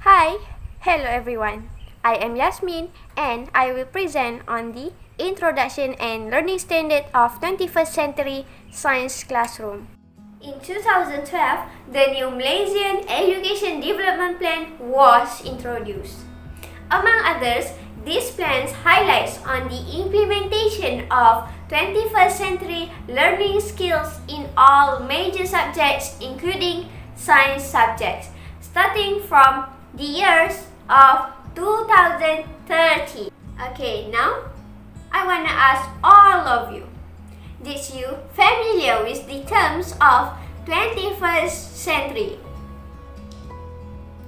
Hi, hello everyone. I am Yasmin and I will present on the Introduction and Learning Standard of 21st Century Science Classroom. In 2012, the new Malaysian Education Development Plan was introduced. Among others, this plan highlights on the implementation of 21st century learning skills in all major subjects including science subjects, starting from the years of 2030. Okay, now I want to ask all of you, did you familiar with the terms of 21st century?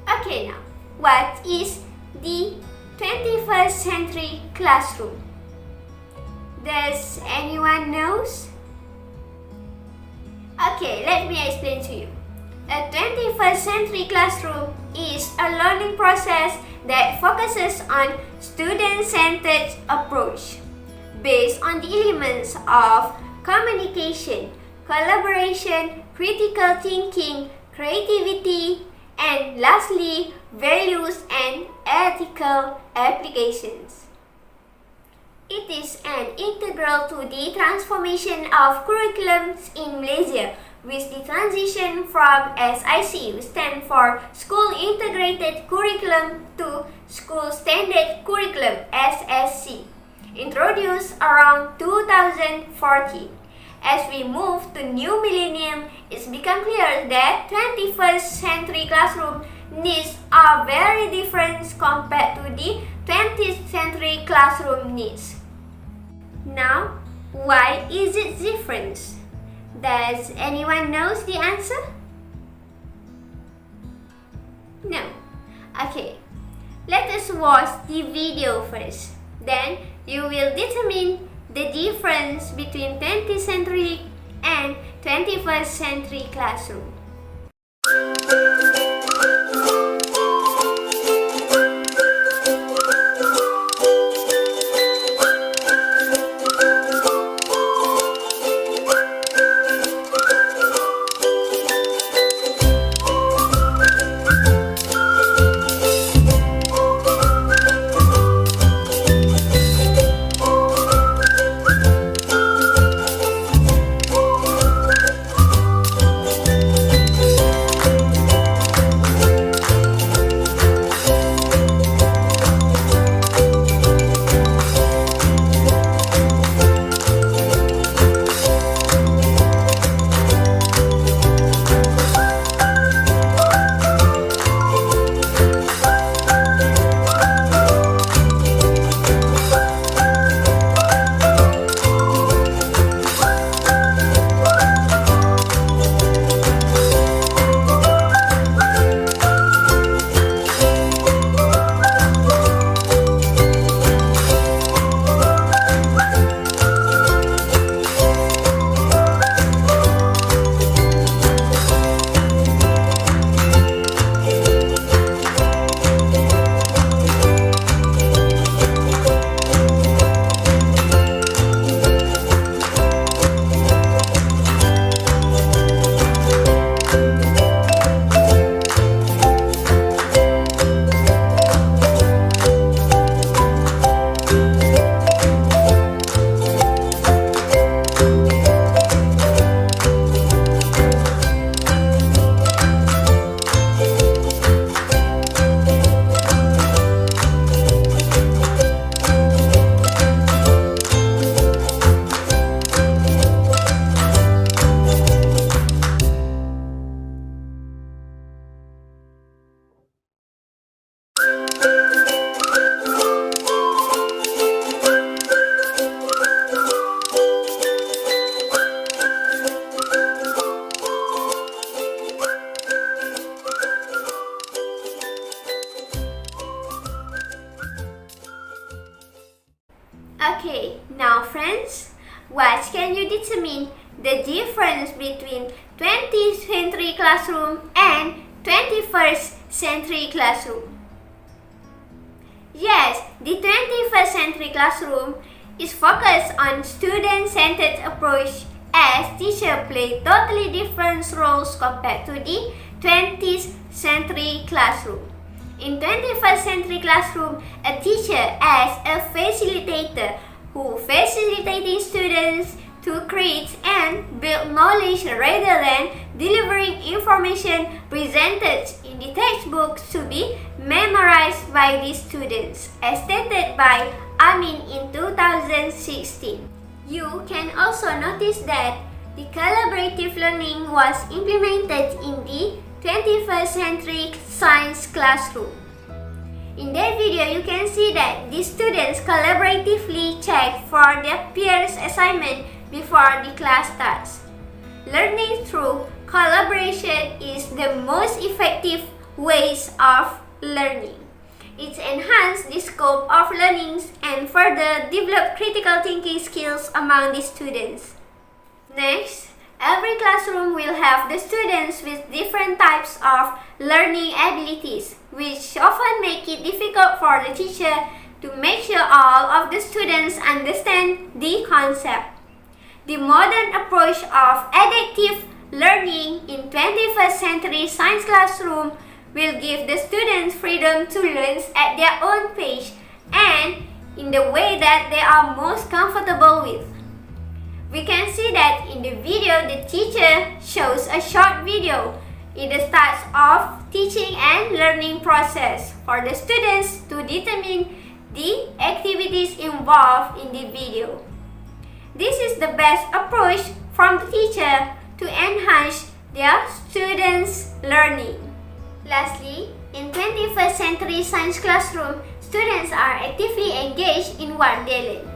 Okay, now what is the 21st century classroom? Does anyone knows? Okay, let me explain to you. A 21st century classroom is a learning process that focuses on student-centered approach based on the elements of communication, collaboration, critical thinking, creativity, and lastly, values and ethical applications. It is an integral to the transformation of curriculums in Malaysia, with the transition from SIC, which stand for School Integrated Curriculum, to School Standard Curriculum, SSC, introduced around 2014. As we move to new millennium, it's become clear that 21st century classroom needs are very different compared to the 20th century classroom needs. Now, why is it different? Does anyone knows the answer? No. Okay, let us watch the video first. Then you will determine the difference between 20th century and 21st century classroom. Okay, now friends, what can you determine the difference between 20th century classroom and 21st century classroom? Yes, the 21st century classroom is focused on student-centered approach as teachers play totally different roles compared to the 20th century classroom. In 21st century classroom, a teacher as a facilitator who facilitating students to create and build knowledge rather than delivering information presented in the textbooks to be memorized by the students, as stated by Amin in 2016. You can also notice that the collaborative learning was implemented in the 21st century science classroom. In that video, you can see that the students collaboratively check for their peers' assignment before the class starts. Learning through collaboration is the most effective ways of learning. It enhances the scope of learning and further develop critical thinking skills among the students. Next, every classroom will have the students with different types of learning abilities, which often make it difficult for the teacher to make sure all of the students understand the concept. The modern approach of adaptive learning in 21st century science classroom will give the students freedom to learn at their own pace and in the way that they are most comfortable with. We can see that in the video the teacher shows a short video. It starts off teaching and learning process for the students to determine the activities involved in the video. This is the best approach from the teacher to enhance their students' learning. Lastly, in 21st century science classroom, students are actively engaged in what they learn.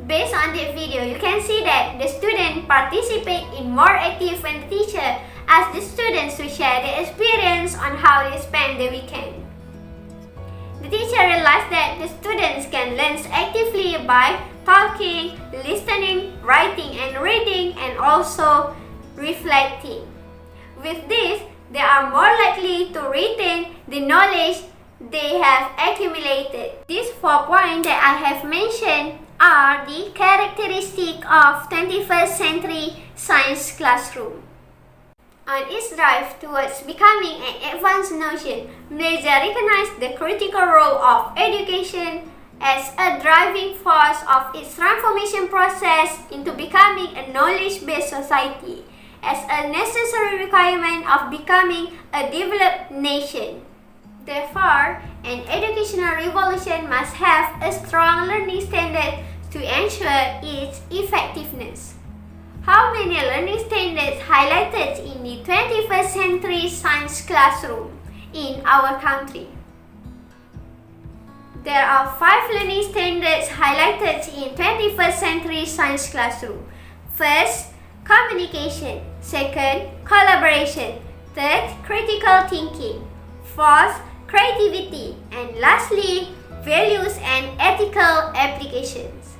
Based on the video, you can see that the students participate in more active when the teacher asks the students to share their experience on how they spend the weekend. The teacher realized that the students can learn actively by talking, listening, writing and reading, and also reflecting. With this, they are more likely to retain the knowledge they have accumulated. These 4 points that I have mentioned are the characteristics of 21st century science classroom. On its drive towards becoming an advanced nation, Malaysia recognized the critical role of education as a driving force of its transformation process into becoming a knowledge-based society, as a necessary requirement of becoming a developed nation. Therefore, an educational revolution must have a strong learning standard to ensure its effectiveness. How many learning standards highlighted in the 21st century science classroom in our country? There are 5 learning standards highlighted in 21st century science classroom. First, communication. Second, collaboration. Third, critical thinking. Fourth, creativity. And lastly, values and ethical applications.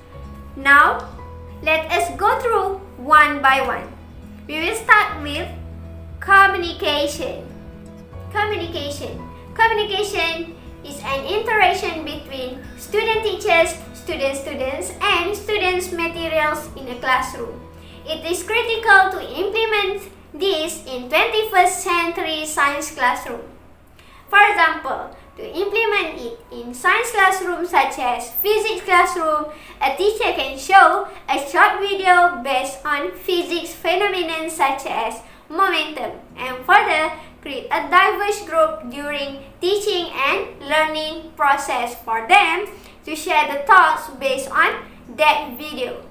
Now, let us go through one by one. We will start with communication. Communication is an interaction between student-teachers, students, and students' materials in a classroom. It is critical to implement this in 21st century science classroom. For example, to implement it in science classroom such as physics classroom, a teacher can show a short video based on physics phenomena such as momentum and further create a diverse group during teaching and learning process for them to share the thoughts based on that video.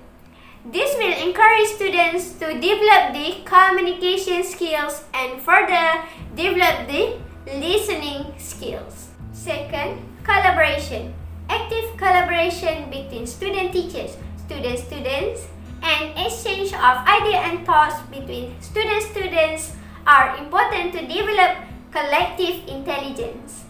This will encourage students to develop the communication skills and further develop the listening skills. Second, collaboration. Active collaboration between student-teachers, students, and exchange of ideas and thoughts between students are important to develop collective intelligence.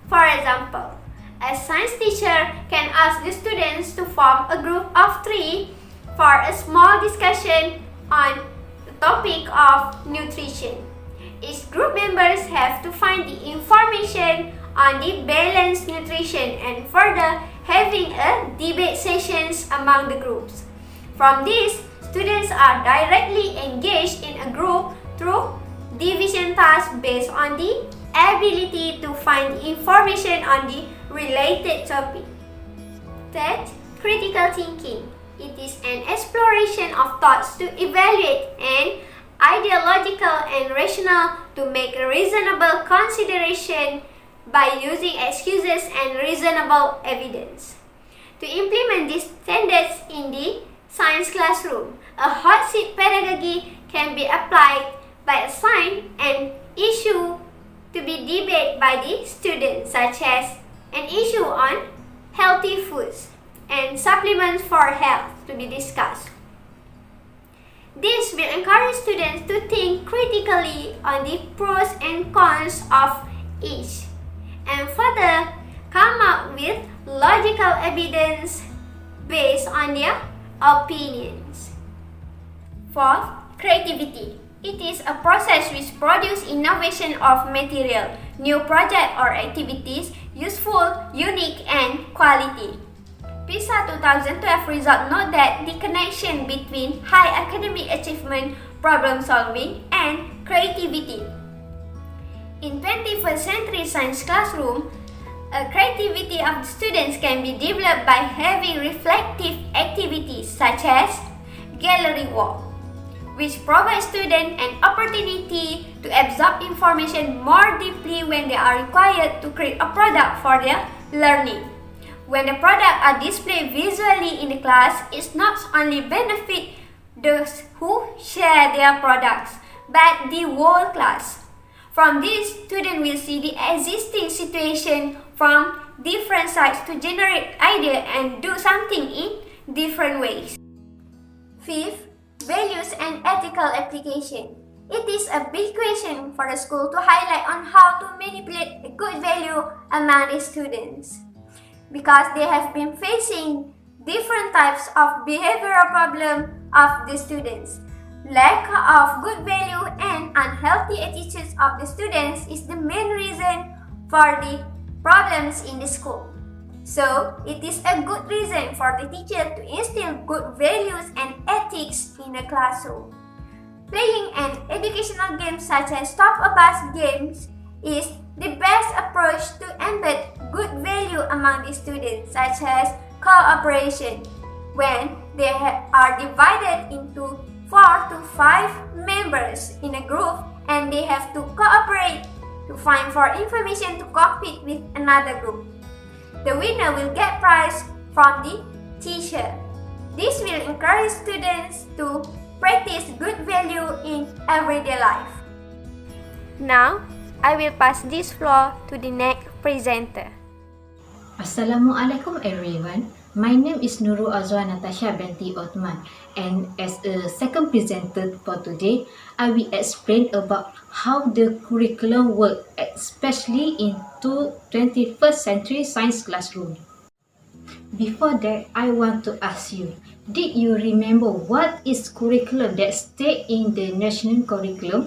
For example, a science teacher can ask the students to form a group of 3 for a small discussion on the topic of nutrition. Each group members have to find the information on the balanced nutrition and further having a debate sessions among the groups. From this, students are directly engaged in a group through division tasks based on the ability to find information on the related topic. Third, critical thinking. It is an exploration of thoughts to evaluate and ideological and rational to make a reasonable consideration by using excuses and reasonable evidence. To implement these standards in the science classroom, a hot seat pedagogy can be applied by assigning an issue to be debated by the students, such as an issue on healthy foods and supplements for health to be discussed. This will encourage students to think critically on the pros and cons of each and further come up with logical evidence based on their opinions. Fourth, creativity. It is a process which produces innovation of material, new projects or activities, useful, unique, and quality. PISA 2012 results note that the connection between high academic achievement, problem solving, and creativity. In 21st century science classroom, creativity of the students can be developed by having reflective activities such as gallery walk, which provides students an opportunity to absorb information more deeply when they are required to create a product for their learning. When the products are displayed visually in the class, it not only benefits those who share their products, but the whole class. From this, students will see the existing situation from different sides to generate ideas and do something in different ways. Fifth, values and ethical application. It is a big question for the school to highlight on how to manipulate a good value among the students, because they have been facing different types of behavioral problems of the students. Lack of good value and unhealthy attitudes of the students is the main reason for the problems in the school. So, it is a good reason for the teacher to instill good values and ethics in the classroom. Playing an educational game such as Stop a Bus games is the best approach to embed good value among the students, such as cooperation, when they are divided into 4 to 5 members in a group and they have to cooperate to find for information to compete with another group. The winner will get prize from the teacher. This will encourage students to practice good value in everyday life. Now, I will pass this floor to the next presenter. Assalamualaikum everyone. My name is Nurul Azwa Natasha binti Othman, and as a second presenter for today, I will explain about how the curriculum works, especially in 21st century science classroom. Before that, I want to ask you, did you remember what is curriculum that stayed in the national curriculum?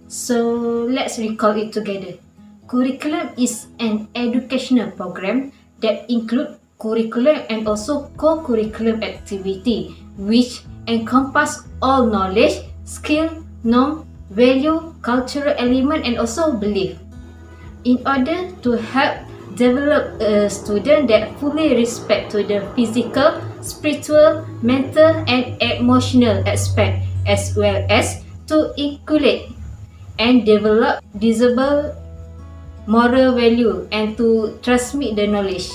So let's recall it together. Curriculum is an educational program that includes curriculum and also co-curriculum activity, which encompass all knowledge, skill, norm, value, cultural element, and also belief. In order to help develop a student that fully respect to the physical, spiritual, mental, and emotional aspect, as well as to inculcate and develop desirable moral value and to transmit the knowledge.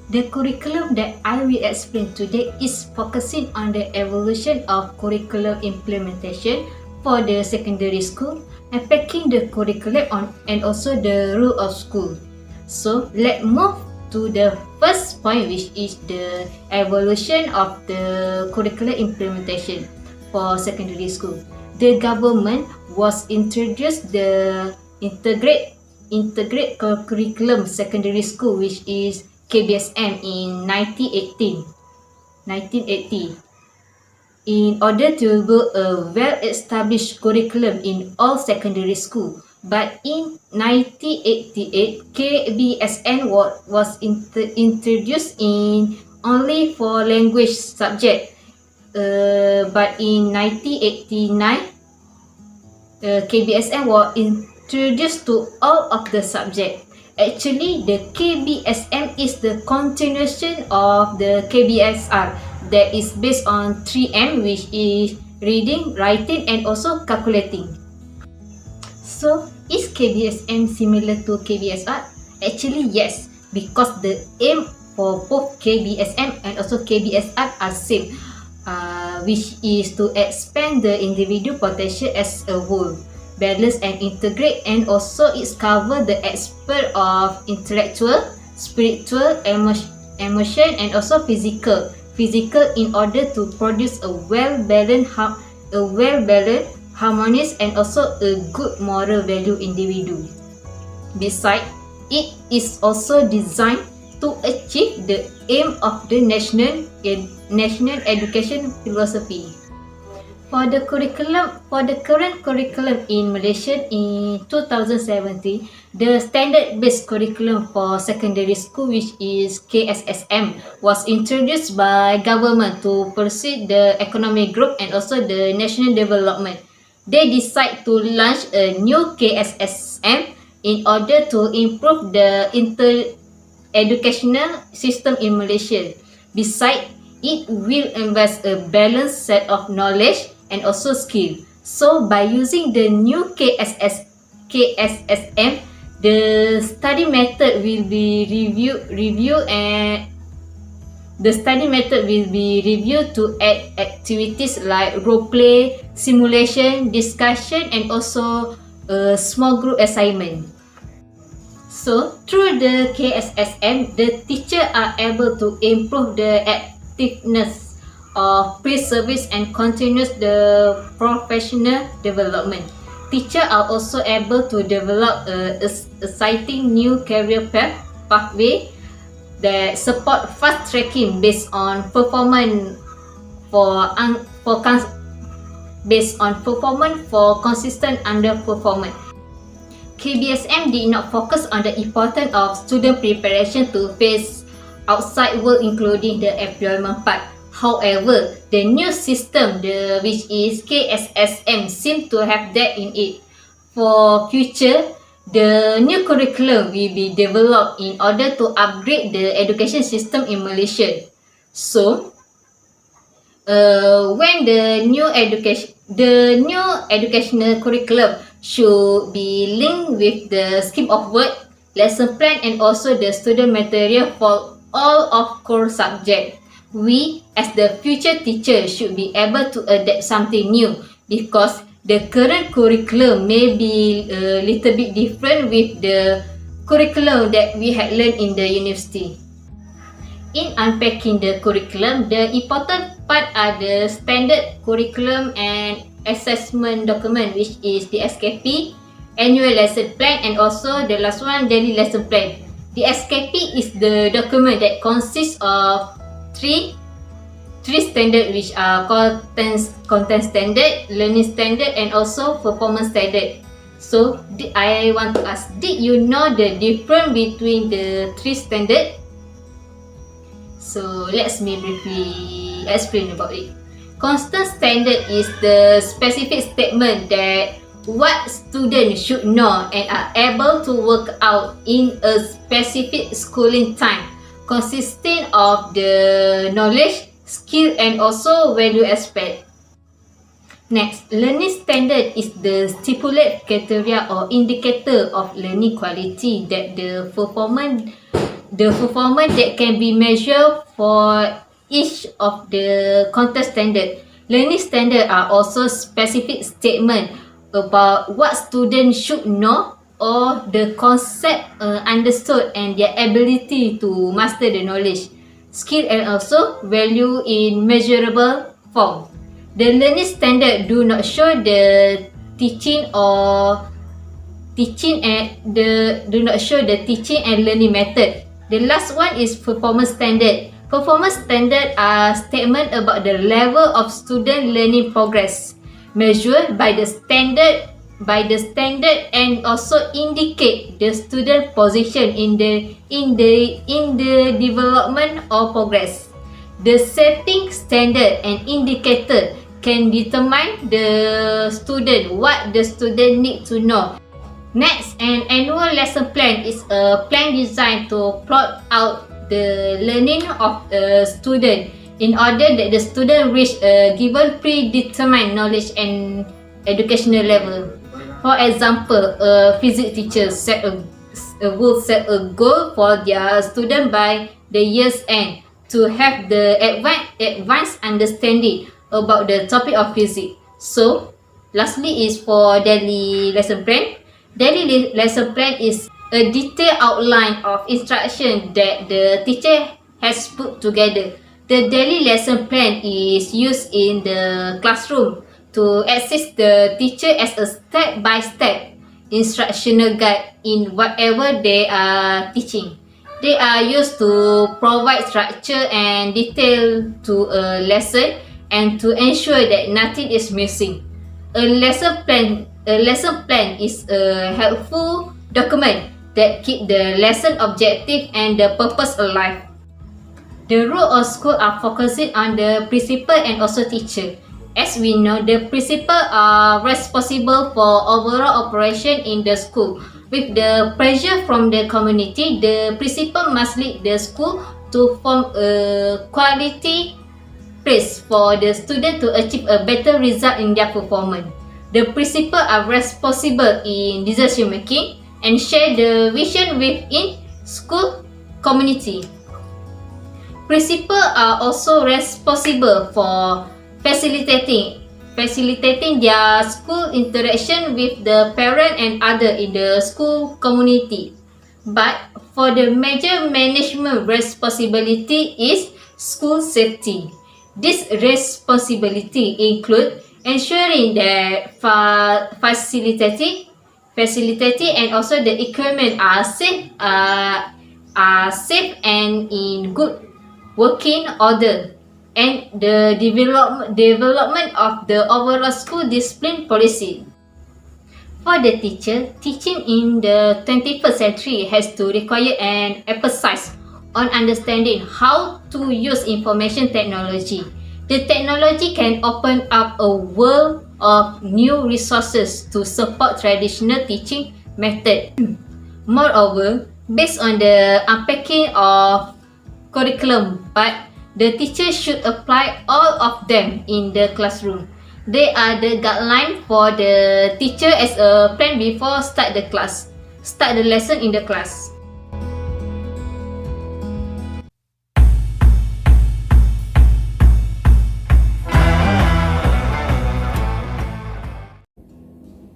The curriculum that I will explain today is focusing on the evolution of curriculum implementation for the secondary school, unpacking the curriculum and also the rule of school. So let's move to the first point, which is the evolution of the curriculum implementation for secondary school. The government was introduced the integrate curriculum secondary school, which is KBSM in 1980 in order to build a well-established curriculum in all secondary schools. But in 1988, KBSN was introduced in only for language subject. But in 1989, KBSN was introduced to all of the subject. Actually, the KBSM is the continuation of the KBSR that is based on 3M, which is reading, writing, and also calculating. So, is KBSM similar to KBSR? Actually, yes, because the aim for both KBSM and also KBSR are same, which is to expand the individual potential as a whole, balance and integrate, and also it's cover the aspect of intellectual, spiritual, emotion, and also physical in order to produce a well-balanced, harmonious, and also a good moral value individual. Besides, it is also designed to achieve the aim of the national education philosophy. For the current curriculum in Malaysia in 2017, the standard-based curriculum for secondary school, which is KSSM, was introduced by government to pursue the economic growth and also the national development. They decide to launch a new KSSM in order to improve the educational system in Malaysia. Besides, it will invest a balanced set of knowledge and also skill. So by using the new KSSM, the study method will be reviewed to add activities like role play, simulation, discussion, and also a small group assignment. So through the KSSM, the teacher are able to improve the effectiveness of pre-service and continuous the professional development. Teachers are also able to develop a exciting new career pathway that support fast tracking based on performance for consistent underperformance. KBSM did not focus on the importance of student preparation to face outside world, including the employment part. However, the new system, which is KSSM, seems to have that in it. For future, the new curriculum will be developed in order to upgrade the education system in Malaysia. So, when the new educational curriculum should be linked with the scheme of work, lesson plan, and also the student material for all of core subjects. We, as the future teacher, should be able to adapt something new because the current curriculum may be a little bit different with the curriculum that we had learned in the university. In unpacking the curriculum, the important part are the standard curriculum and assessment document, which is the SKP, annual lesson plan, and also the last one, daily lesson plan. The SKP is the document that consists of three standards, which are content standard, learning standard, and also performance standard. So I want to ask, did you know the difference between the three standards? So let me briefly explain about it. Constant standard is the specific statement that what students should know and are able to work out in a specific schooling time, consisting of the knowledge, skill, and also value aspect. Next, learning standard is the stipulated criteria or indicator of learning quality that the performance that can be measured for each of the content standard. Learning standard are also specific statement about what students should know or the concept understood and their ability to master the knowledge, skill, and also value in measurable form. The learning standard do not show the teaching and learning method. The last one is performance standard. Performance standard are statement about the level of student learning progress, measured by the standard and also indicate the student position in the development or progress. The setting standard and indicator can determine the student what the student need to know, Next, an annual lesson plan is a plan designed to plot out the learning of a student in order that the student reach a given predetermined knowledge and educational level. For example, a physics teacher will set a goal for their student by the year's end to have the advanced understanding about the topic of physics. So, lastly is for daily lesson plan. Daily lesson plan is a detailed outline of instruction that the teacher has put together. The daily lesson plan is used in the classroom to assist the teacher as a step-by-step instructional guide in whatever they are teaching. They are used to provide structure and detail to a lesson and to ensure that nothing is missing. A lesson plan is a helpful document that keep the lesson objective and the purpose alive. The role of school are focusing on the principal and also teacher. As we know, the principal are responsible for overall operation in the school. With the pressure from the community, the principal must lead the school to form a quality place for the student to achieve a better result in their performance. The principal are responsible in decision making and share the vision within school community. Principal are also responsible for facilitating their school interaction with the parent and other in the school community. But for the major management responsibility is school safety. This responsibility include ensuring that facilitating and also the equipment are safe and in good working order, and the development of the overall school discipline policy. For the teacher, teaching in the 21st century has to require an emphasis on understanding how to use information technology. The technology can open up a world of new resources to support traditional teaching method. Moreover, based on the unpacking of curriculum, but the teacher should apply all of them in the classroom. They are the guideline for the teacher as a plan before start the lesson in the class.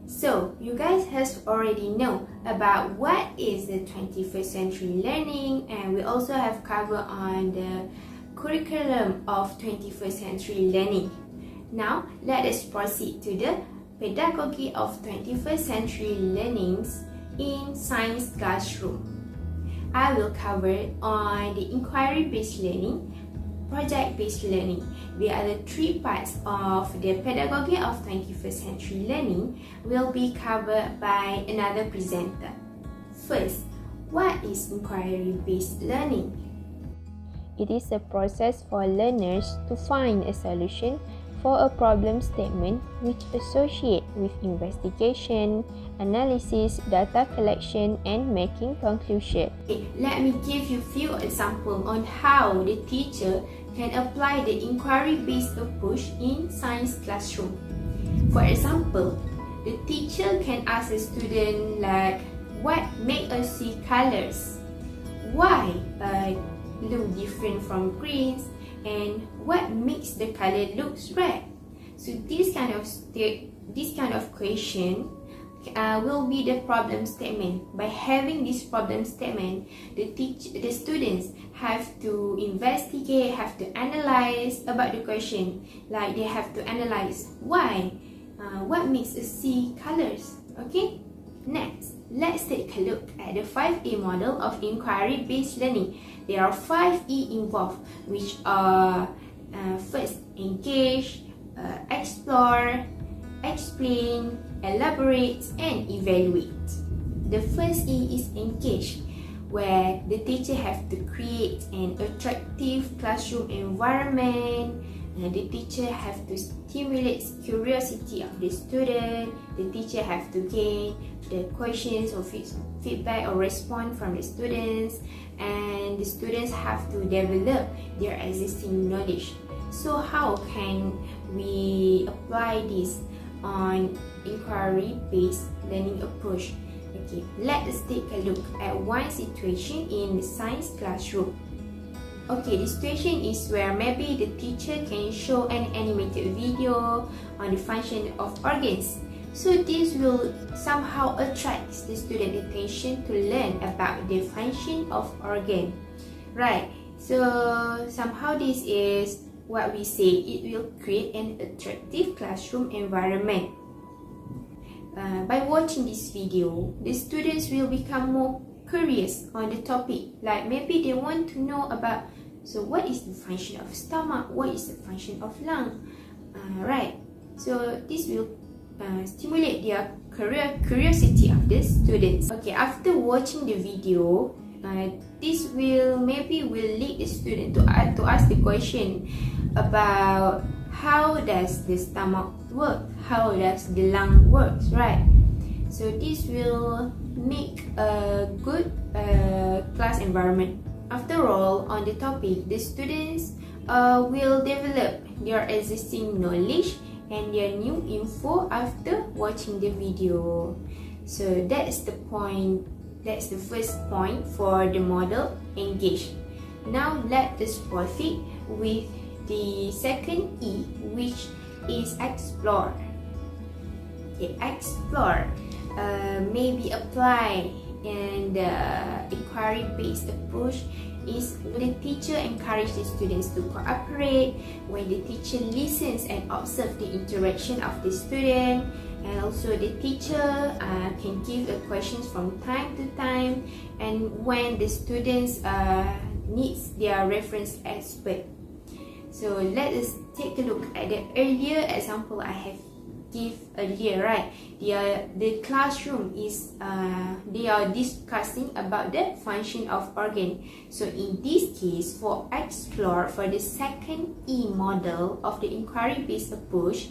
So, you guys has already know about what is the 21st century learning, and we also have covered on the curriculum of 21st century learning. Now, let us proceed to the pedagogy of 21st century learnings in science classroom. I will cover on the inquiry-based learning, project-based learning. They are the three parts of the pedagogy of 21st century learning will be covered by another presenter. First, what is inquiry-based learning? It is a process for learners to find a solution for a problem statement which associate with investigation, analysis, data collection, and making conclusion. Okay, let me give you few examples on how the teacher can apply the inquiry-based approach in science classroom. For example, the teacher can ask a student like, what make us see colors? Why look different from greens? And what makes the color looks red? So this kind of question will be the problem statement. By having this problem statement, the students have to investigate, have to analyze about the question. Like they have to analyze why, what makes us see colors. Okay. Next, let's take a look at the 5E model of inquiry-based learning. There are 5E involved, which are first, engage, explore, explain, elaborate, and evaluate. The first E is engage, where the teacher have to create an attractive classroom environment, The teacher have to stimulate curiosity of the student. The teacher have to gain the questions or feedback or response from the students, and the students have to develop their existing knowledge. So how can we apply this on inquiry-based learning approach? Okay, let us take a look at one situation in the science classroom. Okay, the situation is where maybe the teacher can show an animated video on the function of organs. So this will somehow attract the student attention to learn about the function of organ. Right, so somehow this is what we say, it will create an attractive classroom environment. By watching this video, the students will become more curious on the topic. Like maybe they want to know about, so what is the function of stomach? What is the function of lung? Right. So this will stimulate their curiosity of the students. Okay, after watching the video, this will lead the student to ask the question about how does the stomach work? How does the lung works? Right. So this will make a good class environment. After all, on the topic, the students will develop their existing knowledge and their new info after watching the video. So that's the point. That's the first point for the model engage. Now let us proceed with the second E, which is explore. Okay, explore may be applied in the inquiry-based approach is when the teacher encourages the students to cooperate, when the teacher listens and observes the interaction of the student, and also the teacher can give questions from time to time, and when the students needs their reference expert. So let us take a look at the earlier example I have give earlier, right? The classroom is they are discussing about the function of organ. So in this case, for explore, for the second E model of the inquiry-based approach,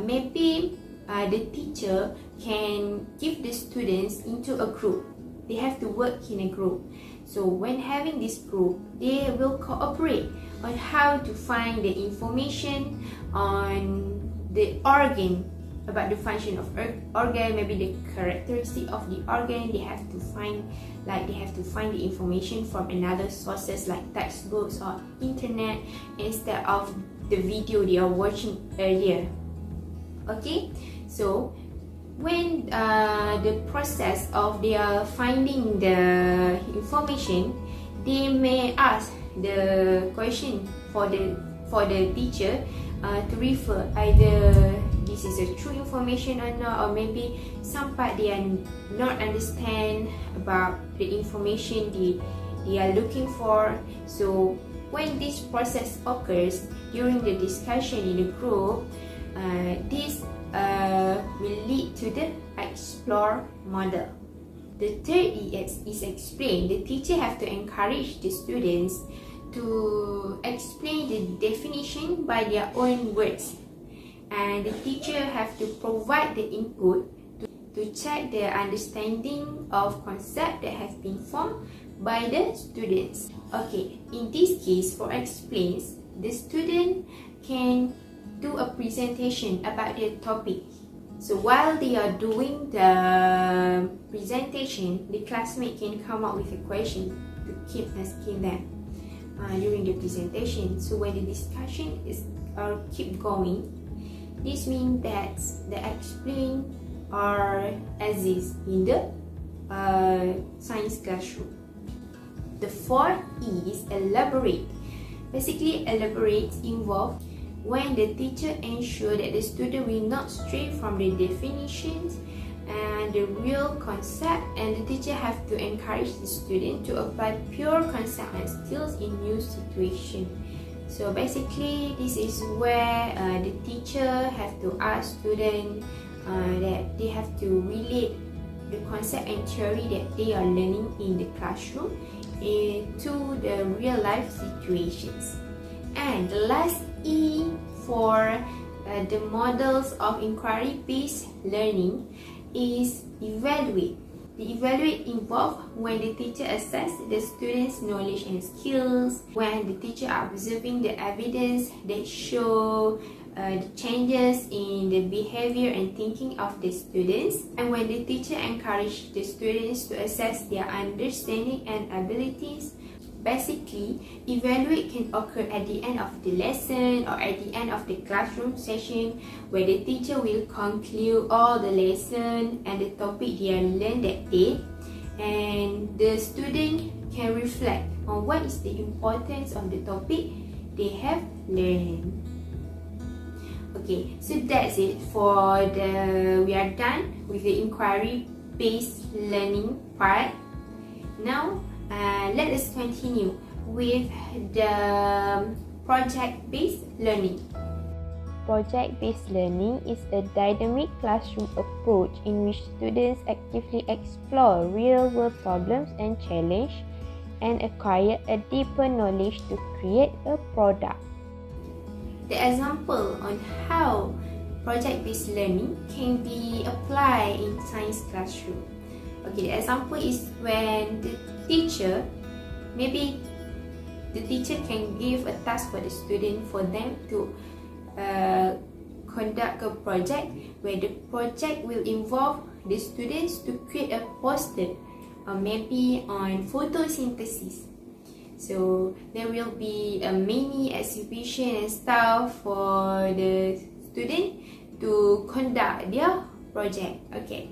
maybe the teacher can give the students into a group. They have to work in a group. So when having this group, they will cooperate on how to find the information on the organ, about the function of organ, maybe the characteristic of the organ. They have to find the information from another sources like textbooks or internet instead of the video they are watching earlier. Okay, so when the process of their finding the information, they may ask the question for the teacher to refer either this is a true information or not, or maybe some part they are not understand about the information they are looking for. So when this process occurs during the discussion in the group, this will lead to the explore model. The third is explain. The teacher have to encourage the students to explain the definition by their own words, and the teacher have to provide the input to check their understanding of concept that have been formed by the students. Okay, in this case, for explains, the student can do a presentation about their topic. So while they are doing the presentation, the classmate can come up with a question to keep asking them during the presentation. So when the discussion is keep going, this means that the explain or exist in the science classroom. The fourth E is elaborate. Basically, elaborate involves when the teacher ensures that the student will not stray from the definitions and the real concept, and the teacher have to encourage the student to apply pure concept and skills in new situation. So basically, this is where the teacher have to ask students that they have to relate the concept and theory that they are learning in the classroom to the real life situations. And the last E for the models of inquiry-based learning is evaluate. The evaluate involves when the teacher assesses the student's knowledge and skills, when the teacher observing the evidence that show the changes in the behavior and thinking of the students, and when the teacher encourages the students to assess their understanding and abilities. Basically, evaluate can occur at the end of the lesson or at the end of the classroom session, where the teacher will conclude all the lesson and the topic they learned that day, and the student can reflect on what is the importance of the topic they have learned. Okay, so that's it for we are done with the inquiry-based learning part. Now, let us continue with the project-based learning. Project-based learning is a dynamic classroom approach in which students actively explore real-world problems and challenges and acquire a deeper knowledge to create a product. The example on how project-based learning can be applied in science classroom. Okay, the example is when the teacher, maybe the teacher can give a task for the student for them to conduct a project where the project will involve the students to create a poster or maybe on photosynthesis. So there will be a mini exhibition and stuff for the student to conduct their project. Okay.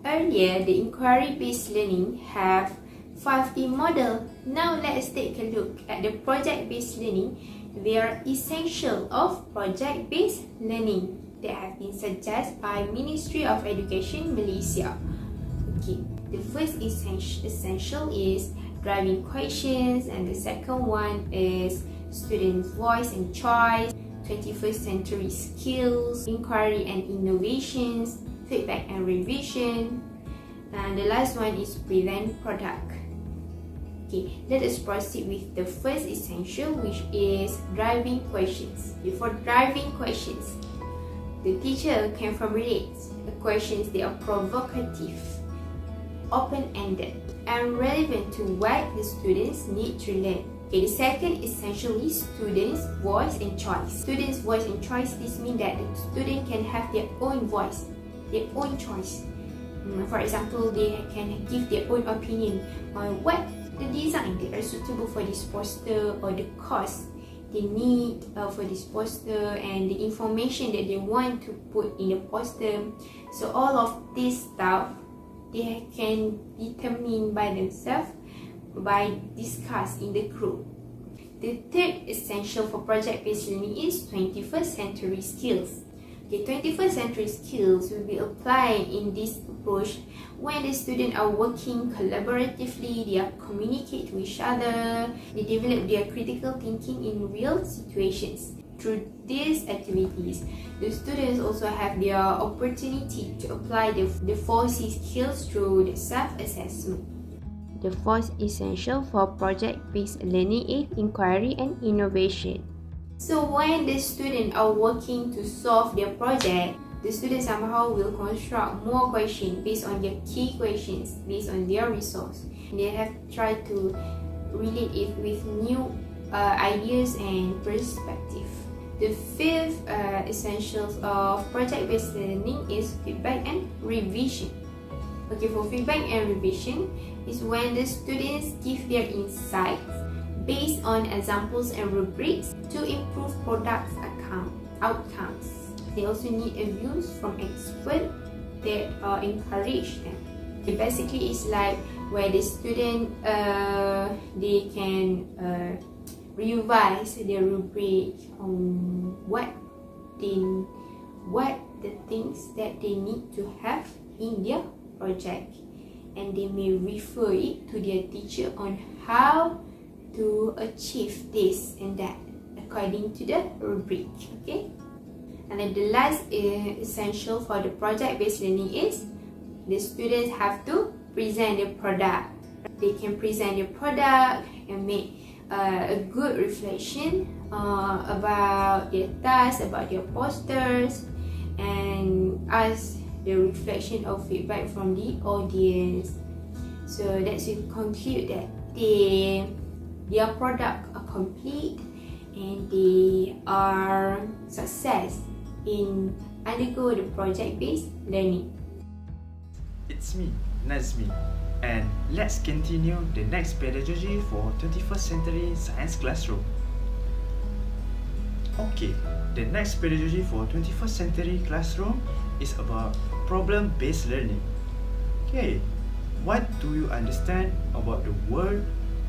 Earlier, the inquiry-based learning have 5E model. Now let's take a look at the project-based learning. They are essential of project-based learning that have been suggested by Ministry of Education Malaysia. Okay, the first essential is driving questions, and the second one is students' voice and choice, 21st century skills, inquiry and innovations, feedback and revision, and the last one is present product. Okay, let us proceed with the first essential, which is driving questions. Before driving questions, the teacher can formulate the questions that are provocative, open-ended, and relevant to what the students need to learn. Okay, the second essential is students' voice and choice. Students' voice and choice, this means that the student can have their own voice, their own choice. For example, they can give their own opinion on what the design that are suitable for this poster or the cost they need for this poster and the information that they want to put in the poster. So all of this stuff they can determine by themselves by discuss in the group. The third essential for project-based learning is 21st century skills. Okay, 21st century skills will be applied in this approach when the students are working collaboratively, they communicate to each other, they develop their critical thinking in real situations. Through these activities, the students also have the opportunity to apply the 4C skills through the self-assessment. The fourth essential for project-based learning is inquiry and innovation. So when the students are working to solve their project, the students somehow will construct more questions based on their key questions, based on their resource. And they have tried to relate it with new ideas and perspective. The fifth essentials of project-based learning is feedback and revision. Okay, for feedback and revision is when the students give their insights based on examples and rubrics to improve product outcomes. They also need views from experts that encourage them. It basically is like where the student they can revise their rubric on what the things that they need to have in their project, and they may refer it to their teacher on how to achieve this and that according to the rubric. Okay, and then the last essential for the project-based learning is the students have to present the product. They can present the product and make a good reflection about their tasks, about their posters, and ask the reflection of feedback from the audience. So that's to conclude that their product are complete and they are success in undergo the project-based learning. It's me, Nadzmi, and let's continue the next pedagogy for 21st century science classroom. Okay, the next pedagogy for 21st century classroom is about problem-based learning. Okay, what do you understand about the word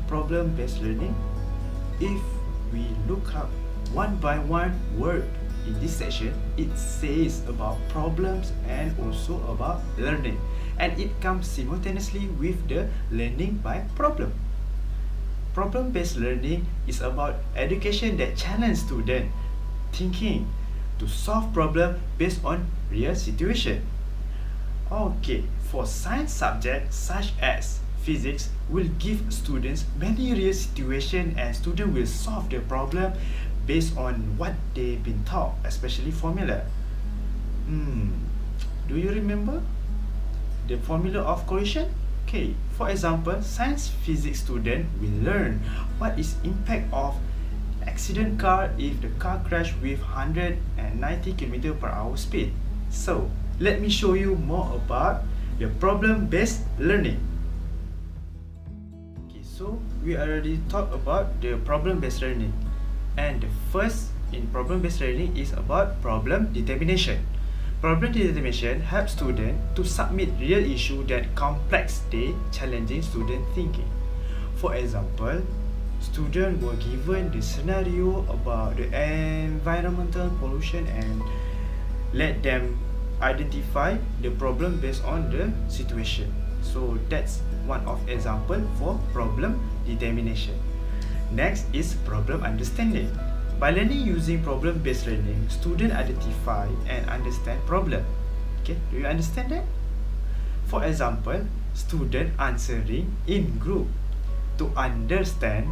problem-based learning? If we look up one by one word in this section, it says about problems and also about learning, and it comes simultaneously with the learning by problem. Problem-based learning is about education that challenges student thinking to solve problem based on real situation. Okay, for science subjects such as physics will give students many real situation and student will solve the problem based on what they've been taught, especially formula. Do you remember the formula of collision? Okay, for example, science physics student will learn what is impact of accident car if the car crash with 190 km/h speed. So, let me show you more about the problem-based learning. Okay, so we already talked about the problem-based learning. And the first in problem-based learning is about problem determination. Problem determination helps students to submit real issue that complex they challenging student thinking. For example, students were given the scenario about the environmental pollution and let them identify the problem based on the situation. So that's one of example for problem determination. Next is problem understanding. By learning using problem-based learning, students identify and understand problem. Okay, do you understand that? For example, student answering in group to understand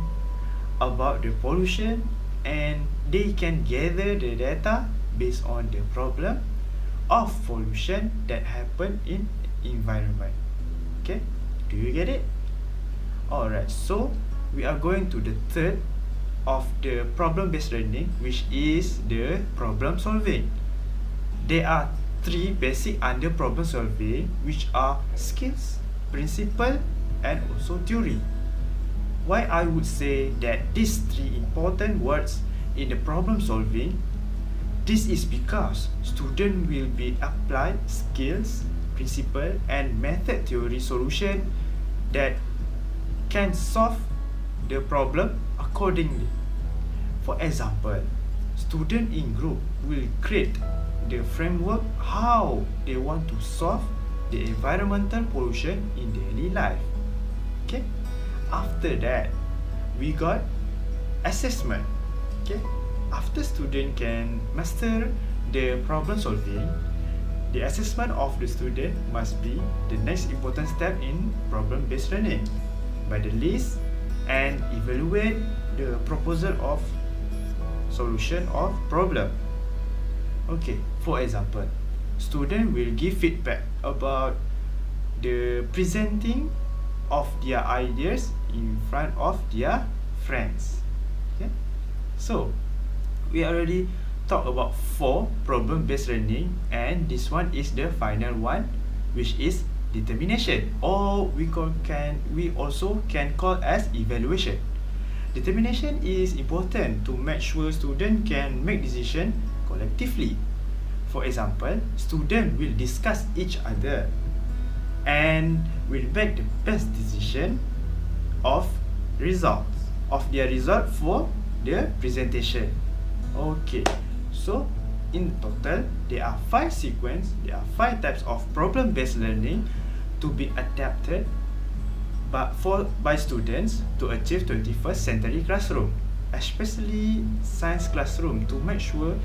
about the pollution and they can gather the data based on the problem of pollution that happen in environment. Okay, do you get it? Alright, so we are going to the third of the problem-based learning, which is the problem solving. There are three basic under problem solving, which are skills, principle, and also theory. Why I would say that these three important words in the problem solving, this is because student will be applied skills, principle, and method theory solution that can solve the problem accordingly. For example, student in group will create the framework how they want to solve the environmental pollution in daily life. Okay, after that we got assessment. Okay, after student can master the problem solving, the assessment of the student must be the next important step in problem-based learning. By the list and evaluate the proposal of solution of problem. Okay, for example, student will give feedback about the presenting of their ideas in front of their friends. Okay, so we already talked about 4 problem-based learning, and this one is the final one, which is determination, or we also can call as evaluation. Determination is important to make sure students can make decision collectively. For example, students will discuss each other and will make the best decision of their result for the presentation. Okay, so in total there are 5 types of problem-based learning to be adapted by students to achieve 21st century classroom, especially science classroom, to make sure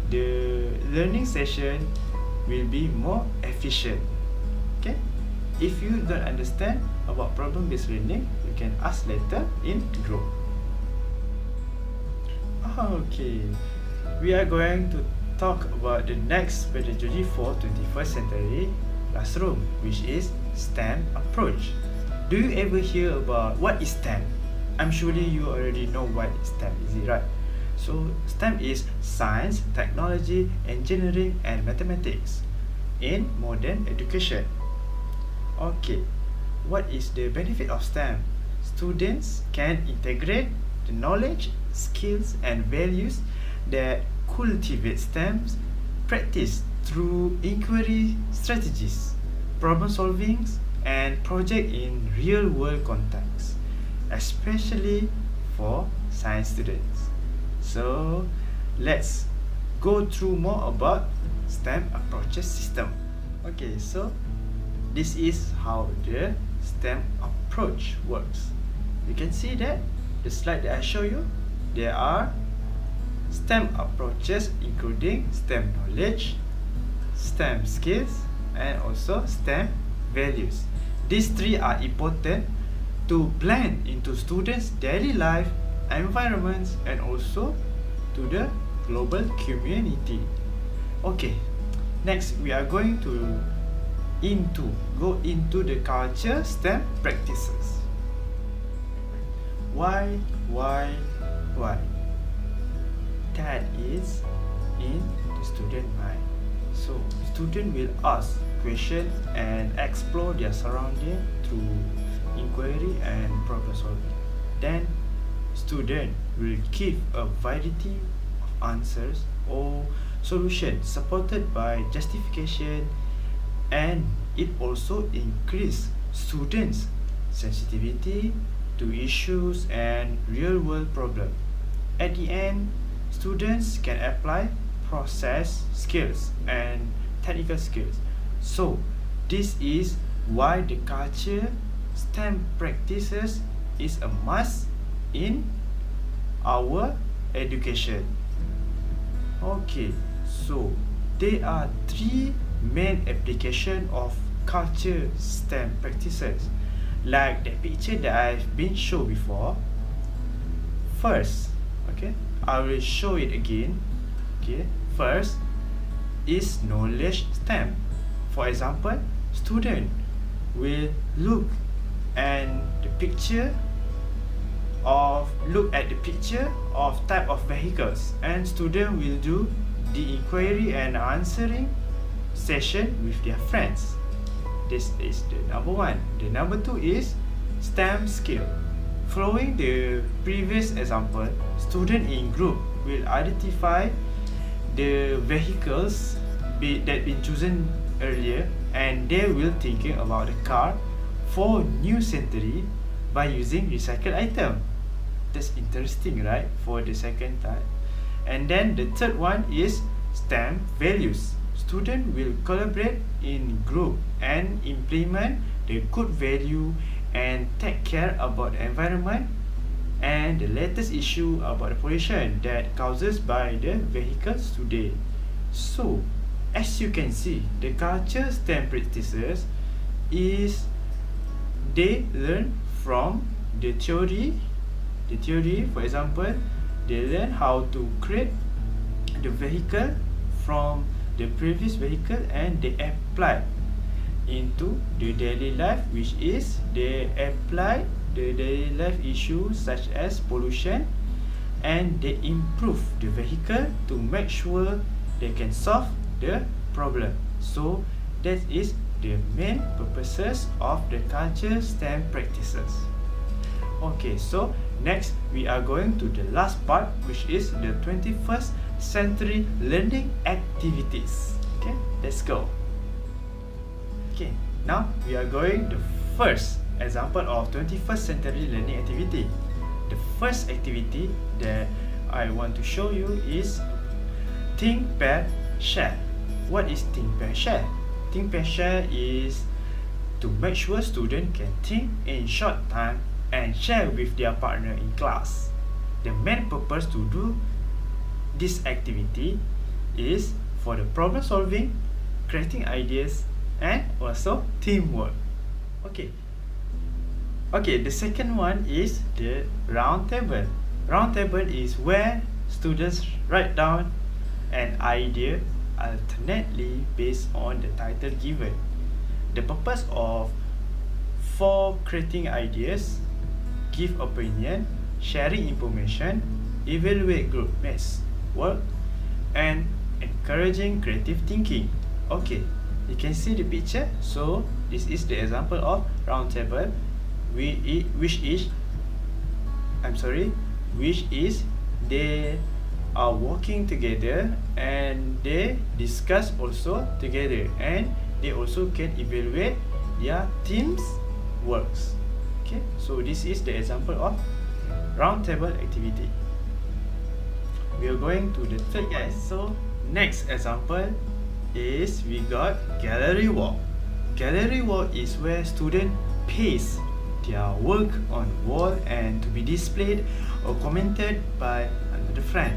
the learning session will be more efficient. Okay, if you don't understand about problem-based learning, you can ask later in group. Okay, we are going to talk about the next pedagogy for 21st century classroom, which is STEM approach. Do you ever hear about what is STEM? I'm sure you already know what is STEM, is it right? So STEM is science, technology, engineering and mathematics in modern education. Okay, what is the benefit of STEM? Students can integrate the knowledge, skills and values that cultivate STEM's practice through inquiry strategies, problem solving and project in real world context, especially for science students. So let's go through more about STEM approaches system. Okay, so this is how the STEM approach works. You can see that the slide that I show you, there are STEM approaches including STEM knowledge, STEM skills and also STEM values. These three are important to blend into students' daily life, environments and also to the global community. Okay, next we are going to go into the culture STEM practices. Why? That is in the student mind. So student will ask question and explore their surrounding through inquiry and problem solving. Then student will give a variety of answers or solutions supported by justification, and it also increases students' sensitivity to issues and real-world problems. At the end, students can apply process skills and technical skills. So, this is why the culture STEM practices is a must in our education. Okay, so there are three main application of culture STEM practices, like the picture that I've been shown before. First, okay, I will show it again. Okay, first is knowledge STEM. For example, student will look at the picture of type of vehicles, and student will do the inquiry and answering session with their friends. This is the number one. The number two is STEM skill. Following the previous example, student in group will identify the vehicles that been chosen earlier, and they will thinking about the car for new century by using recycled item. That's interesting, right? For the second type. And then the third one is STEM values. Student will collaborate in group and implement the good value and take care about the environment and the latest issue about the pollution that causes by the vehicles today. So, as you can see, the culture STEM practices is they learn from the theory. For example, they learn how to create the vehicle from the previous vehicle, and they apply into the daily life, which is they apply the daily life issues such as pollution, and they improve the vehicle to make sure they can solve the problem. So that is the main purposes of the culture STEM practices. Okay, so next we are going to the last part, which is the 21st century learning activities. Okay, let's go. Okay, now we are going the first example of 21st century learning activity. The first activity that I want to show you is think, pair, share. What is think, pair, share? Think, pair, share is to make sure students can think in short time and share with their partner in class. The main purpose to do this activity is for the problem solving, creating ideas, and also teamwork. Okay, the second one is the round table. Round table is where students write down an idea alternately based on the title given. The purpose of for creating ideas, give opinion, sharing information, evaluate group mates work, and encouraging creative thinking. Okay, you can see the picture. So this is the example of round table, which is they are working together and they discuss also together, and they also can evaluate their team's works. Okay, so this is the example of round table activity. We are going to the third, guys. So next example is we got gallery walk. Gallery walk is where students paste their work on wall and to be displayed or commented by another friend.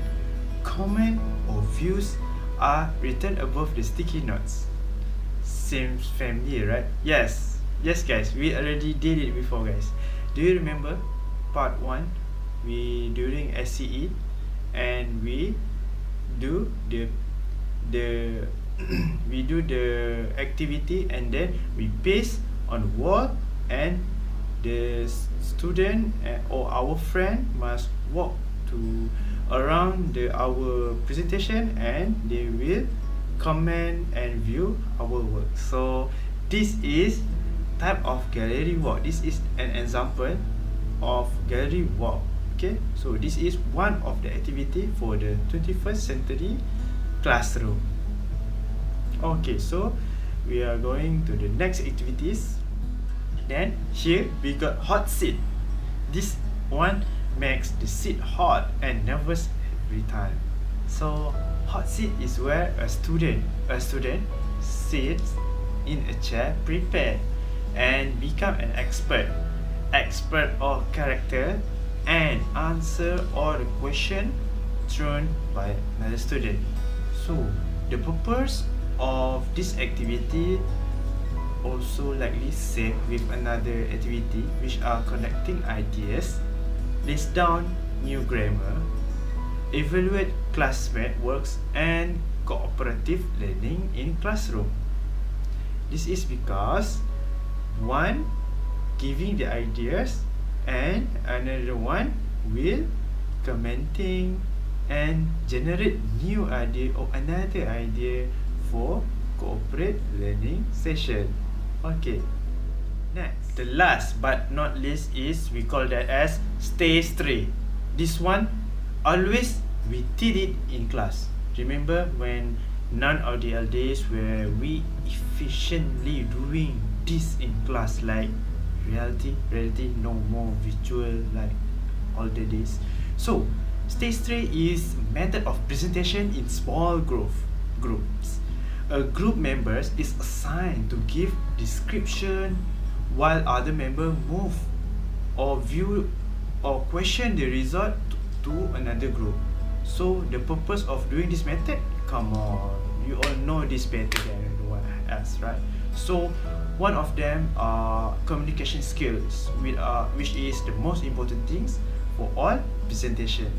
Comment or views are written above the sticky notes. Seems familiar, right? Yes, guys, we already did it before, guys. Do you remember part 1? We during SCE, and we do the we do the activity, and then we paste on wall, and the student or our friend must walk to around our presentation, and they will comment and view our work. So this is type of gallery walk. This is an example of gallery walk. Okay, so this is one of the activity for the 21st century classroom. Okay, so we are going to the next activities. Then here we got hot seat. This one makes the seat hot and nervous every time. So hot seat is where a student sits in a chair prepared and become an expert or character, and answer all the question thrown by another student. So the purpose of this activity also likely same with another activity, which are connecting ideas, list down new grammar, evaluate classmate works, and cooperative learning in classroom. This is because one giving the ideas and another one will commenting and generate new idea or another idea for cooperate learning session. Okay, next, the last but not least is we call that as stay straight. This one always we did it in class. Remember when none of the days where we efficiently doing this in class, like reality no more virtual like all the days. So stay straight is method of presentation in small groups. A group members is assigned to give description while other member move or view or question the result to another group. So the purpose of doing this method, come on, you all know this better than anyone else, right? So one of them are communication skills, which is the most important things for all presentation.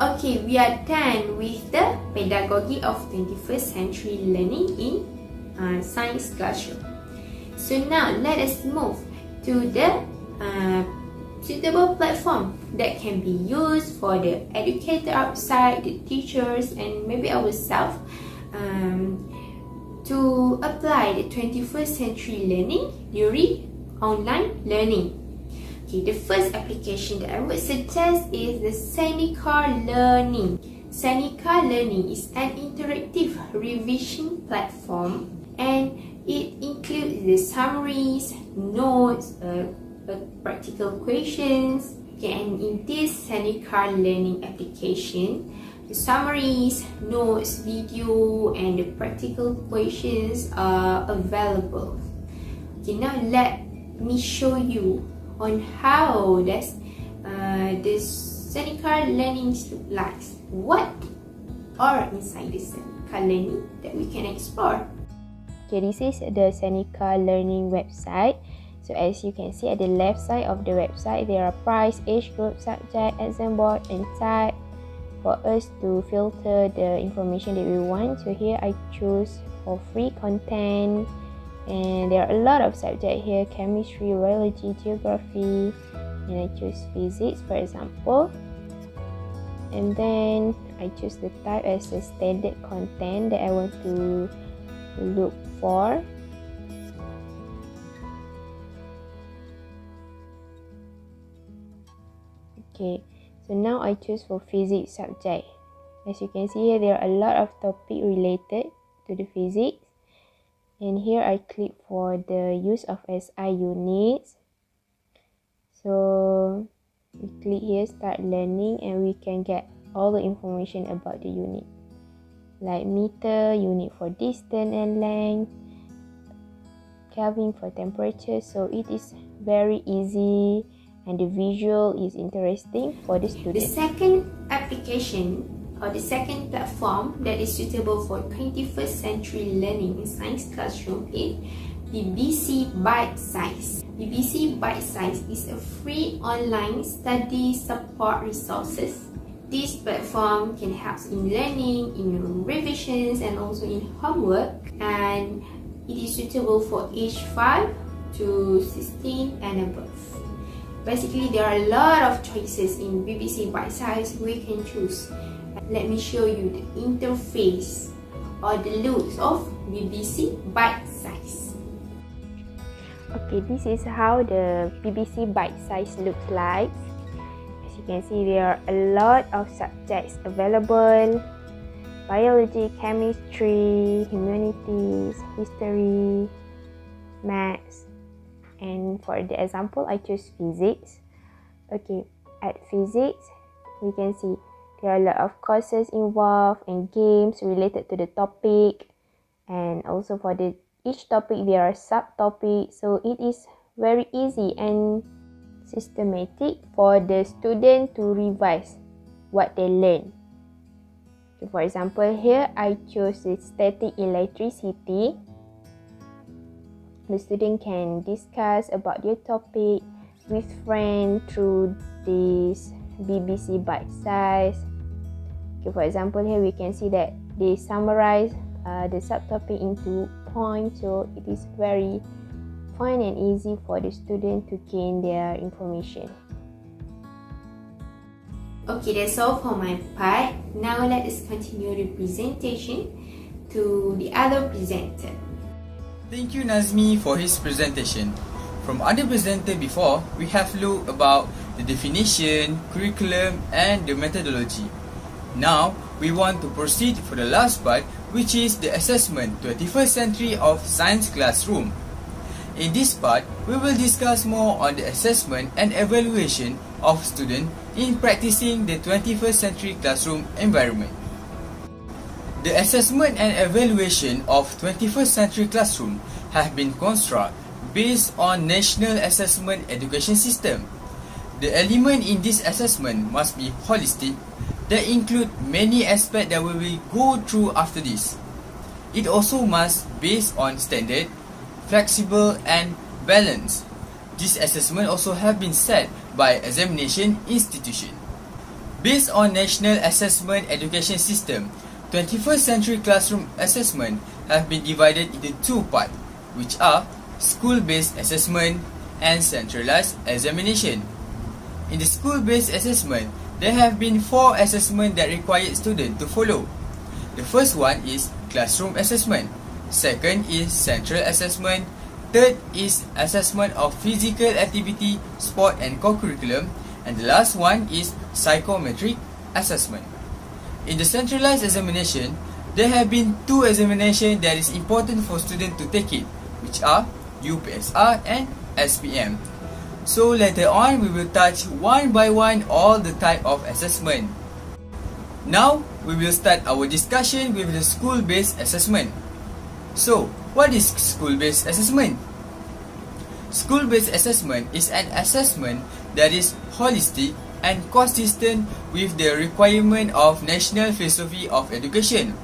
Okay, we are done with the pedagogy of 21st century learning in science classroom. So now let us move to the suitable platform that can be used for the educator outside, the teachers, and maybe ourselves to apply the 21st century learning during online learning. Okay, the first application that I would suggest is the Seneca Learning. Seneca Learning is an interactive revision platform, and it includes the summaries, notes, practical questions. Okay, and in this Seneca Learning application, the summaries, notes, video, and the practical questions are available. Okay, now let me show you on how does this Seneca Learning look like. What are inside this Seneca Learning that we can explore? Okay, this is the Seneca Learning website. So as you can see at the left side of the website, there are price, age group, subject, exam board, and type for us to filter the information that we want. So here I choose for free content, and there are a lot of subjects here: chemistry, biology, geography, and I choose physics, for example. And then I choose the type as the standard content that I want to look for. Okay, so now I choose for physics subject. As you can see here, there are a lot of topic related to the physics. And here I click for the use of SI units. So we click here, start learning, and we can get all the information about the unit. Like meter, unit for distance and length, Kelvin for temperature. So it is very easy, and the visual is interesting for the student. The second application or the second platform that is suitable for 21st century learning in science classroom is BBC Bite Size. BBC Bite Size is a free online study support resources. This platform can help in learning, in revisions, and also in homework, and it is suitable for age 5 to 16 and above. Basically, there are a lot of choices in BBC Bite Size we can choose. Let me show you the interface or the looks of BBC Bite Size. Okay, this is how the BBC Bite Size looks like. As you can see, there are a lot of subjects available: biology, chemistry, humanities, history, maths. And for the example, I choose physics. Okay, at physics, we can see there are a lot of courses involved and games related to the topic. And also for each topic, there are subtopics. So it is very easy and systematic for the student to revise what they learn. Okay, for example, here I chose the static electricity. The student can discuss about their topic with friends through this BBC Bite Size. Okay, for example, here we can see that they summarize the subtopic into points, so it is very fun and easy for the student to gain their information. Okay, that's all for my part. Now let us continue the presentation to the other presenter. Thank you, Nadzmi, for his presentation. From other presenter before, we have looked about the definition, curriculum, and the methodology. Now, we want to proceed for the last part, which is the assessment 21st century of science classroom. In this part, we will discuss more on the assessment and evaluation of students in practicing the 21st century classroom environment. The assessment and evaluation of 21st century classroom have been constructed based on National Assessment Education System. The element in this assessment must be holistic, that include many aspects that we will go through after this. It also must be based on standard, flexible, and balanced. This assessment also have been set by examination institution. Based on National Assessment Education System, 21st century classroom assessment have been divided into two parts, which are school-based assessment and centralized examination. In the school-based assessment, there have been 4 assessments that require students to follow. The first one is classroom assessment, second is central assessment, third is assessment of physical activity, sport and co-curriculum, and the last one is psychometric assessment. In the centralized examination, there have been 2 examinations that is important for students to take it, which are UPSR and SPM. So later on, we will touch one by one all the type of assessment. Now, we will start our discussion with the school-based assessment. So, what is school-based assessment? School-based assessment is an assessment that is holistic and consistent with the requirement of National Philosophy of Education.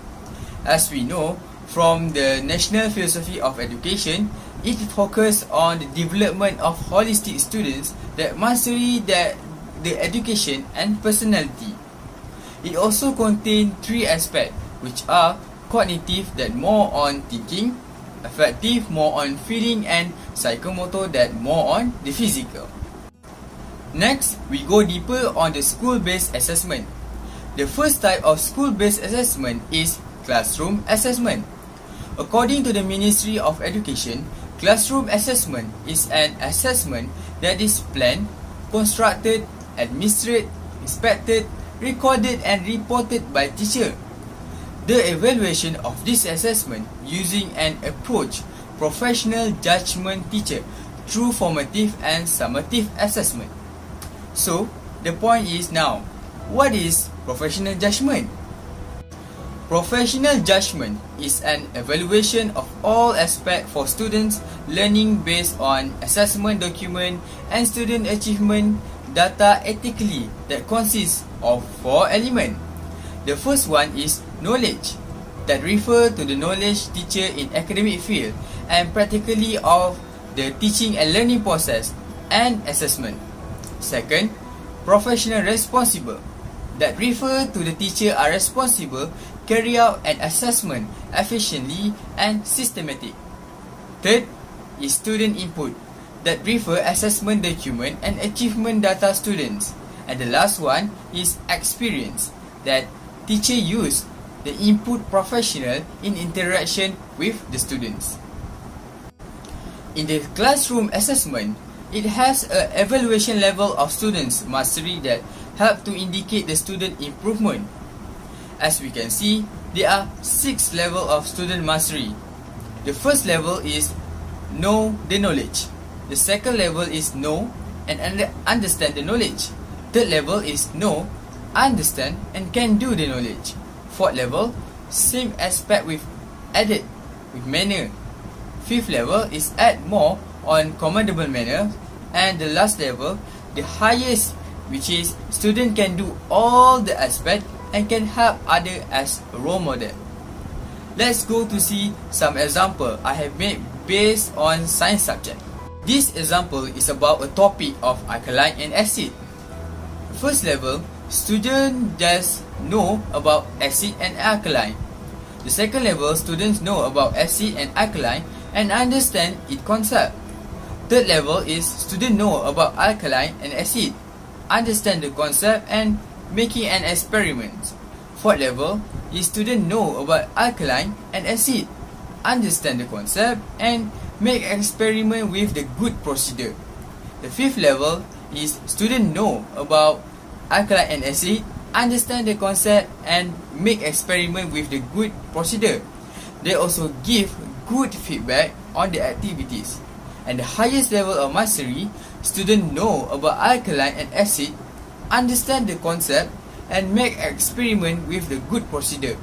As we know, from the National Philosophy of Education, It focuses on the development of holistic students that mastery the education and personality. It also contains 3 aspects, which are cognitive, that more on thinking, affective, more on feeling, and psychomotor, that more on the physical. Next, we go deeper on the school-based assessment. The first type of school-based assessment is classroom assessment. According to the Ministry of Education, classroom assessment is an assessment that is planned, constructed, administered, inspected, recorded and reported by teacher. The evaluation of this assessment using an approach professional judgment teacher through formative and summative assessment. So, the point is now, what is professional judgment? Professional judgment is an evaluation of all aspects for students learning based on assessment document and student achievement data ethically that consists of 4 elements. The first one is knowledge, that refer to the knowledge teacher in academic field and practically of the teaching and learning process and assessment. Second, professional responsible, that refer to the teacher are responsible carry out an assessment efficiently and systematic. Third is student input, that refer assessment document and achievement data students. And the last one is experience, that teacher use the input professional in interaction with the students. In the classroom assessment, it has an evaluation level of students' mastery that help to indicate the student improvement. As we can see, there are 6 levels of student mastery. The first level is know the knowledge. The second level is know and understand the knowledge. Third level is know, understand and can do the knowledge. Fourth level, same aspect with added with manner. Fifth level is add more on commendable manner. And the last level, the highest, which is student can do all the aspect and can help other as a role model. Let's go to see some example I have made based on science subject. This example is about a topic of alkaline and acid. First level, student just know about acid and alkaline. The second level, students know about acid and alkaline and understand its concept. Third level is student know about alkaline and acid, understand the concept and making an experiment. Fourth level is student know about alkaline and acid, understand the concept and make experiment with the good procedure. The fifth level is student know about alkaline and acid, understand the concept and make experiment with the good procedure. They also give good feedback on the activities. And the highest level of mastery, student know about alkaline and acid, understand the concept and make experiment with the good procedure.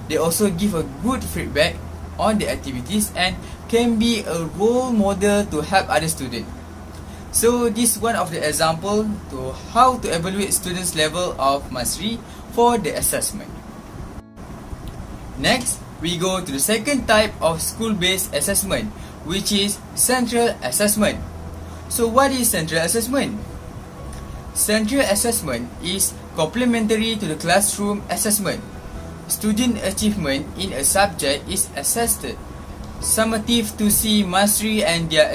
They also give a good feedback on the activities and can be a role model to help other students. So this is one of the example to how to evaluate students' level of mastery for the assessment. Next, we go to the second type of school-based assessment, which is central assessment. So what is central assessment? Central assessment is complementary to the classroom assessment. Student achievement in a subject is assessed summative to see mastery and their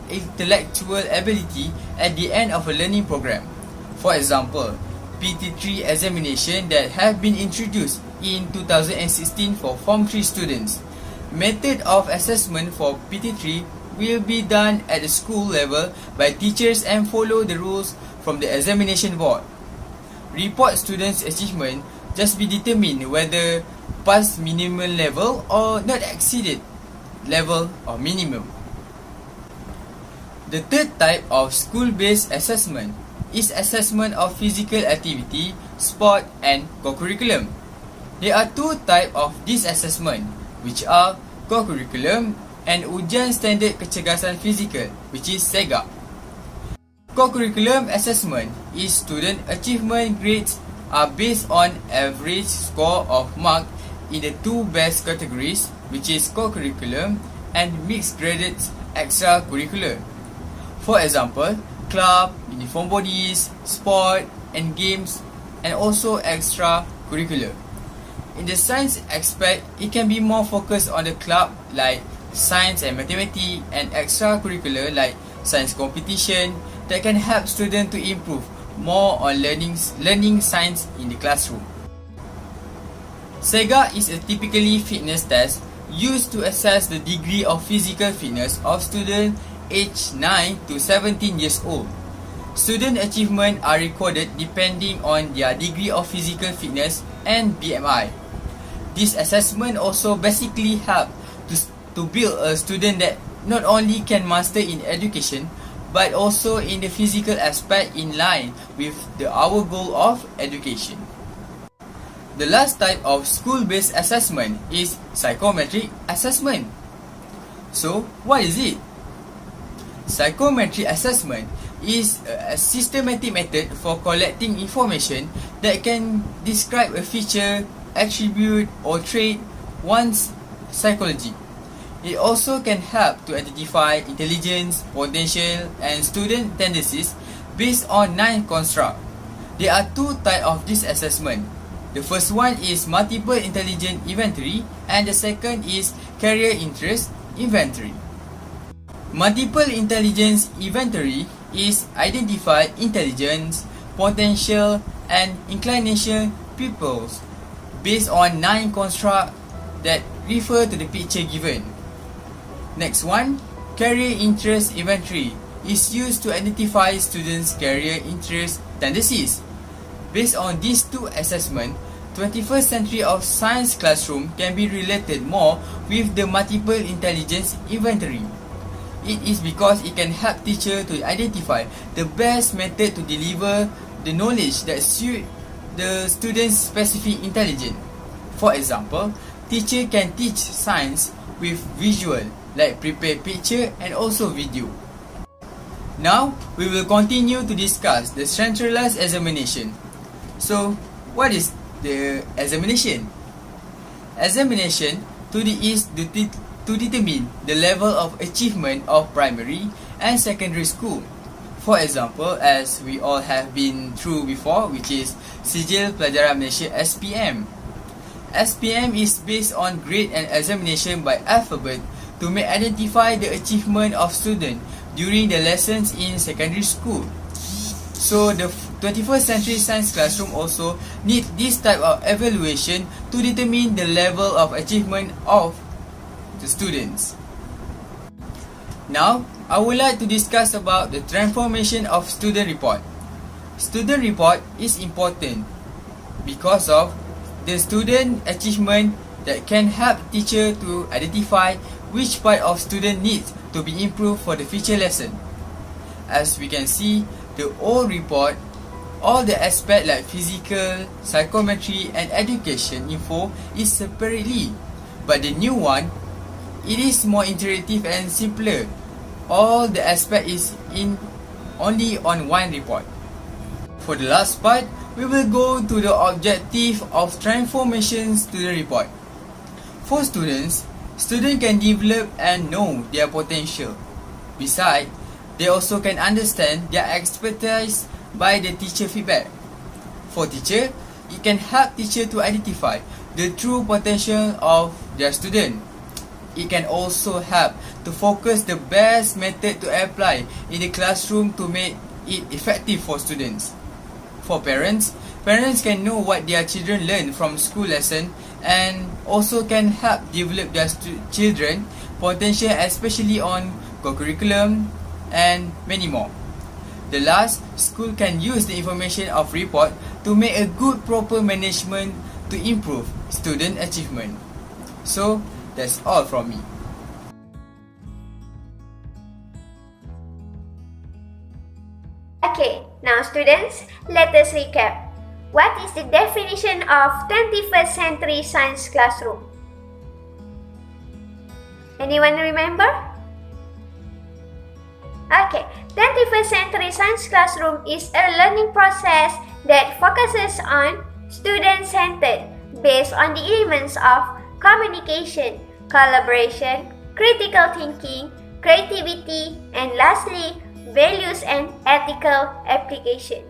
intellectual ability at the end of a learning program. For example, PT3 examination that have been introduced in 2016 for Form 3 students. Method of assessment for PT3 will be done at the school level by teachers and follow the rules from the examination board. Report students' achievement just be determined whether pass minimum level or not exceeded level or minimum. The third type of school-based assessment is assessment of physical activity, sport and co-curriculum. There are 2 types of this assessment, which are co-curriculum and Ujian Standard Kecergasan Fizikal, which is SEGAP. Co-curriculum assessment is student achievement grades are based on average score of mark in the 2 best categories, which is co-curriculum and mixed graded extracurricular. For example, club, uniform bodies, sport and games, and also extracurricular. In the science aspect, it can be more focused on the club like science and mathematics, and extracurricular like science competition that can help students to improve more on learning science in the classroom. SEGA is a typically fitness test used to assess the degree of physical fitness of students aged 9 to 17 years old. Student achievements are recorded depending on their degree of physical fitness and BMI. This assessment also basically helps to build a student that not only can master in education but also in the physical aspect in line with our goal of education. The last type of school-based assessment is psychometric assessment. So, what is it? Psychometric assessment is a systematic method for collecting information that can describe a feature, attribute or trait one's psychology. It also can help to identify intelligence, potential and student tendencies based on 9 constructs. There are 2 types of this assessment. The first one is multiple intelligence inventory and the second is career interest inventory. Multiple intelligence inventory is identify intelligence, potential and inclination pupils based on 9 constructs that refer to the picture given. Next one, career interest inventory is used to identify students' career interest tendencies. Based on these 2 assessments, 21st century of science classroom can be related more with the multiple intelligence inventory. It is because it can help teacher to identify the best method to deliver the knowledge that suit the student's specific intelligence. For example, teacher can teach science with visual, like prepare picture and also video. Now, we will continue to discuss the centralized examination. So, what is the examination? Examination is to determine the level of achievement of primary and secondary school. For example, as we all have been through before, which is Sijil Pelajaran Malaysia SPM. SPM is based on grade and examination by alphabet to identify the achievement of students during the lessons in secondary school. So the 21st century science classroom also need this type of evaluation to determine the level of achievement of the students. Now, I would like to discuss about the transformation of student report. Student report is important because of the student achievement that can help teacher to identify which part of student needs to be improved for the future lesson. As we can see, the old report, all the aspect like physical, psychometry and education info is separately, but the new one, it is more interactive and simpler. All the aspect is in only on one report. For the last part, we will go to the objective of transformation student report. For students can develop and know their potential. Besides, they also can understand their expertise by the teacher feedback. For teacher, it can help teacher to identify the true potential of their student. It can also help to focus the best method to apply in the classroom to make it effective for students. For parents can know what their children learn from school lesson and also can help develop their children potential, especially on curriculum and many more. The last, school can use the information of report to make a good proper management to improve student achievement. So, that's all from me. Okay, now students, let us recap. What is the definition of 21st century science classroom? Anyone remember? Okay, 21st century science classroom is a learning process that focuses on student-centered based on the elements of communication, collaboration, critical thinking, creativity, and lastly, values and ethical application.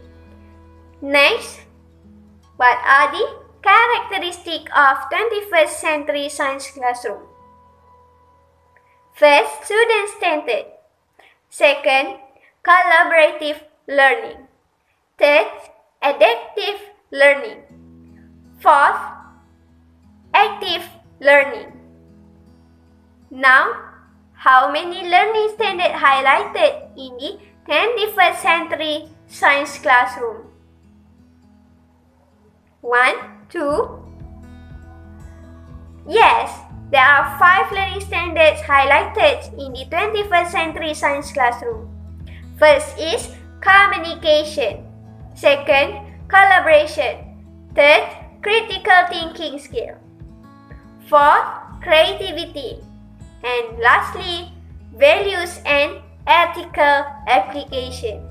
Next, what are the characteristics of 21st century science classroom? First, student-centered. Second, collaborative learning. Third, adaptive learning. Fourth, active learning. Now, how many learning standards highlighted in the 21st century science classroom? 1, 2. Yes, there are 5 learning standards highlighted in the 21st century science classroom. First is communication. Second, collaboration. Third, critical thinking skill. Fourth, creativity. And lastly, values and ethical application.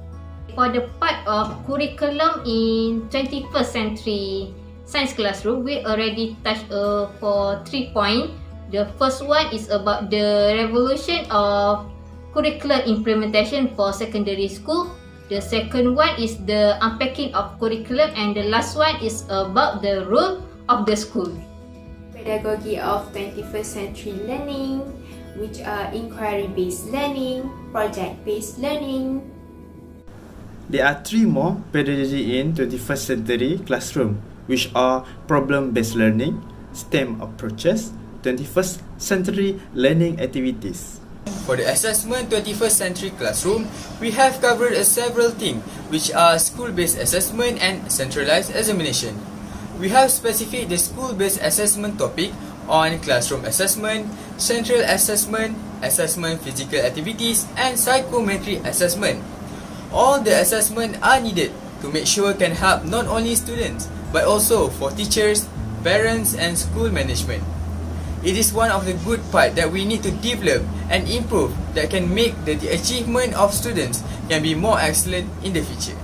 For the part of curriculum in 21st century science classroom, we already touched for 3 points. The first one is about the revolution of curricular implementation for secondary school. The second one is the unpacking of curriculum, and the last one is about the role of the school. Pedagogy of 21st century learning, which are inquiry-based learning, project-based learning. There are 3 more pedagogy in 21st century classroom, which are problem-based learning, STEM approaches, 21st century learning activities. For the assessment 21st century classroom, we have covered several things, which are school-based assessment and centralized examination. We have specified the school-based assessment topic on classroom assessment, central assessment, assessment physical activities, and psychometric assessment. All the assessments are needed to make sure can help not only students but also for teachers, parents, and school management. It is one of the good part that we need to develop and improve that can make the achievement of students can be more excellent in the future.